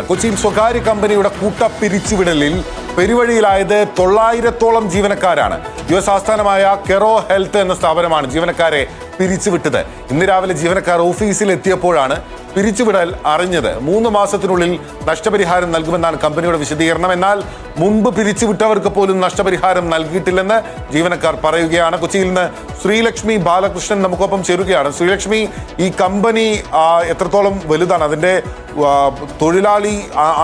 കൊച്ചിയിൽ സ്വകാര്യ കമ്പനിയുടെ കൂട്ടപ്പിരിച്ചുവിടലിൽ പെരുവഴിയിലായത് 900-ഓളം ജീവനക്കാരാണ്. US ആസ്ഥാനമായ കെറോ ഹെൽത്ത് എന്ന സ്ഥാപനമാണ് ജീവനക്കാരെ പിരിച്ചുവിട്ടത്. ഇന്ന് രാവിലെ ജീവനക്കാർ ഓഫീസിൽ എത്തിയപ്പോഴാണ് പിരിച്ചുവിടൽ അറിഞ്ഞത്. 3 മാസത്തിനുള്ളിൽ നഷ്ടപരിഹാരം നൽകുമെന്നാണ് കമ്പനിയുടെ വിശദീകരണം. എന്നാൽ മുൻപ് പിരിച്ചുവിട്ടവർക്ക് പോലും നഷ്ടപരിഹാരം നൽകിയിട്ടില്ലെന്ന് ജീവനക്കാർ പറയുകയാണ്. കൊച്ചിയിൽ നിന്ന് ശ്രീലക്ഷ്മി ബാലകൃഷ്ണൻ നമുക്കൊപ്പം ചേരുകയാണ്. ശ്രീലക്ഷ്മി, ഈ കമ്പനി എത്രത്തോളം വലുതാണ്? അതിൻ്റെ തൊഴിലാളി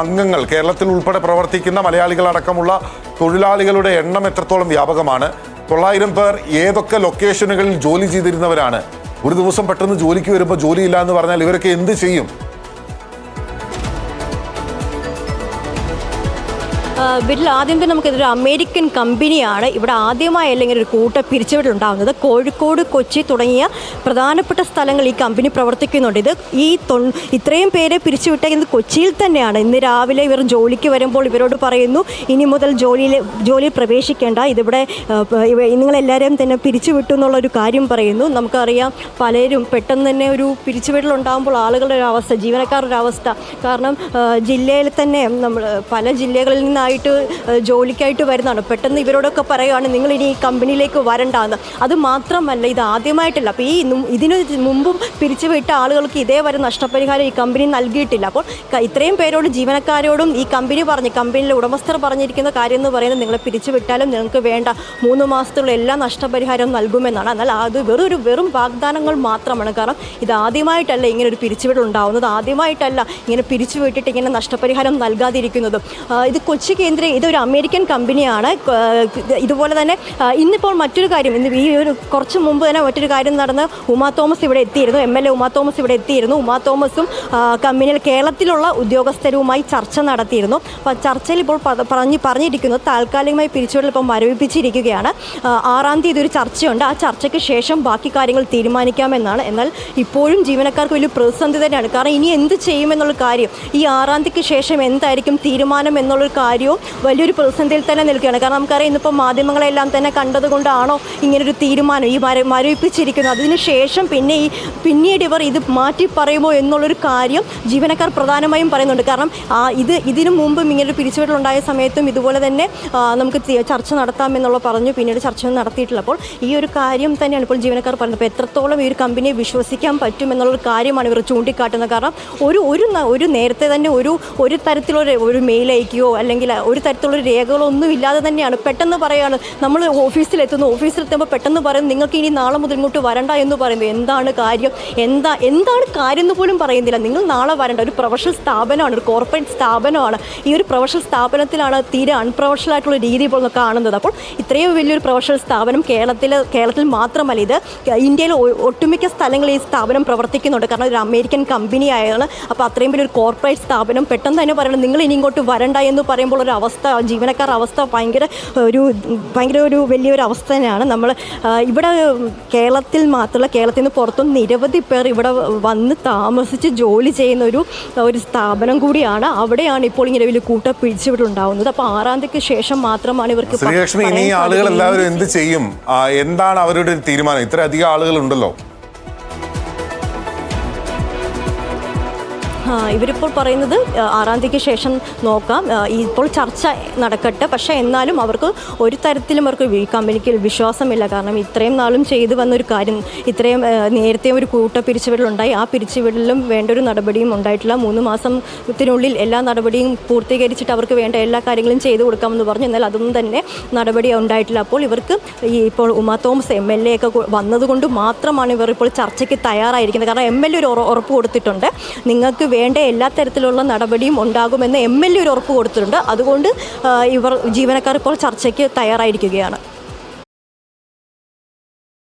അംഗങ്ങൾ, കേരളത്തിൽ ഉൾപ്പെടെ പ്രവർത്തിക്കുന്ന മലയാളികളടക്കമുള്ള തൊഴിലാളികളുടെ എണ്ണം എത്രത്തോളം വ്യാപകമാണ്? 900 പേർ ഏതൊക്കെ ലൊക്കേഷനുകളിൽ ജോലി ചെയ്തിരുന്നവരാണ്? ഒരു ദിവസം പെട്ടെന്ന് ജോലിക്ക് വരുമ്പോൾ ജോലിയില്ല എന്ന് പറഞ്ഞാൽ ഇവരൊക്കെ എന്ത് ചെയ്യും? വീട്ടിൽ ആദ്യം തന്നെ നമുക്കിതൊരു അമേരിക്കൻ കമ്പനിയാണ്. ഇവിടെ ആദ്യമായല്ല ഇങ്ങനെ ഒരു കൂട്ട പിരിച്ചുവിടലുണ്ടാകുന്നത്. കോഴിക്കോട്, കൊച്ചി തുടങ്ങിയ പ്രധാനപ്പെട്ട സ്ഥലങ്ങൾ ഈ കമ്പനി പ്രവർത്തിക്കുന്നുണ്ട്. ഇത് ഇത്രയും പേരെ പിരിച്ചുവിട്ടേക്കുന്നത് കൊച്ചിയിൽ തന്നെയാണ്. ഇന്ന് രാവിലെ ഇവർ ജോലിക്ക് വരുമ്പോൾ ഇവരോട് പറയുന്നു, ഇനി മുതൽ ജോലിയിൽ പ്രവേശിക്കേണ്ട, ഇതിവിടെ നിങ്ങളെല്ലാവരെയും തന്നെ പിരിച്ചുവിട്ടു എന്നുള്ളൊരു കാര്യം പറയുന്നു. നമുക്കറിയാം, പലരും പെട്ടെന്ന് തന്നെ ഒരു പിരിച്ചുവിടലുണ്ടാകുമ്പോൾ ആളുകളുടെ ഒരു അവസ്ഥ, ജീവനക്കാരുടെ അവസ്ഥ. കാരണം ജില്ലയിൽ തന്നെ നമ്മൾ പല ജില്ലകളിൽ നിന്നായിട്ട് ജോലിക്കായിട്ട് വരുന്നതാണ്. പെട്ടെന്ന് ഇവരോടൊക്കെ പറയുകയാണ്, നിങ്ങൾ ഇനി ഈ കമ്പനിയിലേക്ക് വരണ്ടാന്ന്. അത് മാത്രമല്ല, ഇത് ആദ്യമായിട്ടല്ല. അപ്പോൾ ഇതിന് മുമ്പും പിരിച്ചുവിട്ട ആളുകൾക്ക് ഇതേവരെ നഷ്ടപരിഹാരം ഈ കമ്പനി നൽകിയിട്ടില്ല. അപ്പോൾ ഇത്രയും പേരോട്, ജീവനക്കാരോടും ഈ കമ്പനിയിലെ ഉടമസ്ഥർ പറഞ്ഞിരിക്കുന്ന കാര്യം എന്ന് പറയുന്നത്, നിങ്ങളെ പിരിച്ചുവിട്ടാലും നിങ്ങൾക്ക് വേണ്ട 3 മാസത്തുള്ള എല്ലാ നഷ്ടപരിഹാരവും നൽകുമെന്നാണ്. എന്നാൽ അത് വെറും വാഗ്ദാനങ്ങൾ മാത്രമാണ്. കാരണം ഇത് ആദ്യമായിട്ടല്ല ഇങ്ങനെ ഒരു പിരിച്ചുവിടൽ ഉണ്ടാവുന്നത്. ആദ്യമായിട്ടല്ല ഇങ്ങനെ പിരിച്ചുവിട്ടിട്ട് ഇങ്ങനെ നഷ്ടപരിഹാരം നൽകാതിരിക്കുന്നതും. ഇത് കൊച്ചി ഇതൊരു അമേരിക്കൻ കമ്പനിയാണ്. ഇതുപോലെ തന്നെ ഇന്നിപ്പോൾ മറ്റൊരു കാര്യം, ഈ ഒരു കുറച്ച് മുമ്പ് തന്നെ മറ്റൊരു കാര്യം നടന്ന് ഉമാ തോമസ് ഇവിടെ എത്തിയിരുന്നു. MLA ഉമാ തോമസ് ഇവിടെ എത്തിയിരുന്നു. ഉമാ തോമസും കമ്പനിയിൽ കേരളത്തിലുള്ള ഉദ്യോഗസ്ഥരുമായി ചർച്ച നടത്തിയിരുന്നു. അപ്പോൾ ചർച്ചയിൽ ഇപ്പോൾ പറഞ്ഞിരിക്കുന്നത് താൽക്കാലികമായി പിരിച്ചുവിടൽ ഇപ്പോൾ മരവിപ്പിച്ചിരിക്കുകയാണ്. 6-ാം തീയതി ഒരു ചർച്ചയുണ്ട്. ആ ചർച്ചയ്ക്ക് ശേഷം ബാക്കി കാര്യങ്ങൾ തീരുമാനിക്കാമെന്നാണ്. എന്നാൽ ഇപ്പോഴും ജീവനക്കാർക്ക് വലിയ പ്രതിസന്ധി തന്നെയാണ്. കാരണം ഇനി എന്ത് ചെയ്യുമെന്നുള്ള കാര്യം, ഈ 6-ാം തീയതിക്ക് ശേഷം എന്തായിരിക്കും തീരുമാനം എന്നുള്ളൊരു കാര്യവും വലിയൊരു പ്രതിസന്ധിയിൽ തന്നെ നിൽക്കുകയാണ്. കാരണം നമുക്കറിയാം, ഇന്നിപ്പോൾ മാധ്യമങ്ങളെല്ലാം തന്നെ കണ്ടതുകൊണ്ടാണോ ഇങ്ങനൊരു തീരുമാനം ഈ മരവിപ്പിച്ചിരിക്കുന്നത്? അതിനുശേഷം പിന്നീട് ഇവർ ഇത് മാറ്റി പറയുമോ എന്നുള്ളൊരു കാര്യം ജീവനക്കാർ പ്രധാനമായും പറയുന്നുണ്ട്. കാരണം ഇതിനു മുമ്പും ഇങ്ങനൊരു പിരിച്ചുവിടലുണ്ടായ സമയത്തും ഇതുപോലെ തന്നെ നമുക്ക് ചർച്ച നടത്താമെന്നുള്ള പറഞ്ഞു. പിന്നീട് ചർച്ചയൊന്നും നടത്തിയിട്ടില്ല. അപ്പോൾ ഈ ഒരു കാര്യം തന്നെയാണ് ഇപ്പോൾ ജീവനക്കാർ പറയുന്നത്. അപ്പോൾ എത്രത്തോളം ഈ ഒരു കമ്പനിയെ വിശ്വസിക്കാൻ പറ്റുമെന്നുള്ളൊരു കാര്യമാണ് ഇവർ ചൂണ്ടിക്കാട്ടുന്നത്. കാരണം ഒരു നേരത്തെ തന്നെ ഒരു തരത്തിലുള്ള ഒരു മെയിൽ അയക്കുകയോ അല്ലെങ്കിൽ ഒരു തരത്തിലുള്ള രേഖകളോ ഒന്നും ഇല്ലാതെ തന്നെയാണ് പെട്ടെന്ന് പറയുകയാണ്. നമ്മൾ ഓഫീസിലെത്തുമ്പോൾ പെട്ടെന്ന് പറയും, നിങ്ങൾക്ക് ഇനി നാളെ മുതൽ ഇങ്ങോട്ട് വരണ്ട എന്ന് പറയുന്നത്. എന്താണ് കാര്യം എന്ന് പോലും പറയുന്നില്ല. നിങ്ങൾ നാളെ വരണ്ട. ഒരു പ്രൊഫഷണൽ സ്ഥാപനമാണ്, ഒരു കോർപ്പറേറ്റ് സ്ഥാപനമാണ്. ഈ ഒരു പ്രൊഫഷണൽ സ്ഥാപനത്തിലാണ് തീരെ അൺപ്രൊഫഷണൽ ആയിട്ടുള്ള രീതി ഇപ്പോൾ കാണുന്നത്. അപ്പോൾ ഇത്രയും വലിയൊരു പ്രൊഫഷണൽ സ്ഥാപനം കേരളത്തിൽ മാത്രമല്ല, ഇത് ഇന്ത്യയിൽ ഒട്ടുമിക്ക സ്ഥലങ്ങളിൽ ഈ സ്ഥാപനം പ്രവർത്തിക്കുന്നുണ്ട്. കാരണം ഒരു അമേരിക്കൻ കമ്പനി ആയാണ്. അപ്പോൾ അത്രയും വലിയൊരു കോർപ്പറേറ്റ് സ്ഥാപനം പെട്ടെന്ന് തന്നെ പറയുന്നത്, നിങ്ങൾ ഇനി ഇങ്ങോട്ട് വരണ്ട എന്ന് പറയുമ്പോൾ ഒരു അവസ്ഥ, ജീവനക്കാരുടെ അവസ്ഥ ഭയങ്കര ഒരു വലിയൊരു അവസ്ഥ തന്നെയാണ്. നമ്മൾ ഇവിടെ കേരളത്തിൽ മാത്രമല്ല, കേരളത്തിൽ നിന്ന് പുറത്തും നിരവധി പേർ ഇവിടെ വന്ന് താമസിച്ച് ജോലി ചെയ്യുന്ന ഒരു സ്ഥാപനം കൂടിയാണ്. അവിടെയാണ് ഇപ്പോൾ ഇങ്ങനെ വലിയ പിരിച്ചുവിടലുണ്ടാവുന്നത്. അപ്പോൾ 6-ാം തീയതിക്ക് ശേഷം മാത്രമാണ് ഇവർക്ക്. ശ്രീലക്ഷ്മി, ഇനി ആളുകൾ എല്ലാവരും എന്ത് ചെയ്യും? എന്താണ് അവരുടെ തീരുമാനം? ഇത്രയധികം ആളുകളുണ്ടല്ലോ. ഇവരിപ്പോൾ പറയുന്നത് 6-ാം തീയതിക്ക് ശേഷം നോക്കാം, ഇപ്പോൾ ചർച്ച നടക്കട്ടെ. പക്ഷേ എന്നാലും അവർക്ക് ഒരു തരത്തിലും അവർക്ക് ഈ കമ്പനിക്ക് വിശ്വാസമില്ല. കാരണം ഇത്രയും നാളും ചെയ്തു വന്നൊരു കാര്യം, ഇത്രയും നേരത്തെ ഒരു പിരിച്ചുവിടലുണ്ടായി. ആ പിരിച്ചുവിടലിലും വേണ്ട ഒരു നടപടിയും ഉണ്ടായിട്ടില്ല. 3 മാസത്തിനുള്ളിൽ എല്ലാ നടപടിയും പൂർത്തീകരിച്ചിട്ട് അവർക്ക് വേണ്ട എല്ലാ കാര്യങ്ങളും ചെയ്തു കൊടുക്കാമെന്ന് പറഞ്ഞു. എന്നാൽ അതൊന്നും തന്നെ നടപടി ഉണ്ടായിട്ടില്ല. അപ്പോൾ ഇവർക്ക് ഇപ്പോൾ ഉമാ തോമസ് MLA ഒക്കെ വന്നതുകൊണ്ട് മാത്രമാണ് ഇവർ ഇപ്പോൾ ചർച്ചയ്ക്ക് തയ്യാറായിരിക്കുന്നത്. കാരണം MLA ഒരു ഉറപ്പ് കൊടുത്തിട്ടുണ്ട്, നിങ്ങൾക്ക് വേണ്ട എല്ലാ തരത്തിലുള്ള നടപടിയും ഉണ്ടാകുമെന്ന് MLA ഒരു ഉറപ്പ് കൊടുത്തിട്ടുണ്ട്. അതുകൊണ്ട് ജീവനക്കാർ ഇപ്പോൾ ചർച്ചയ്ക്ക് തയ്യാറായിരിക്കുകയാണ്.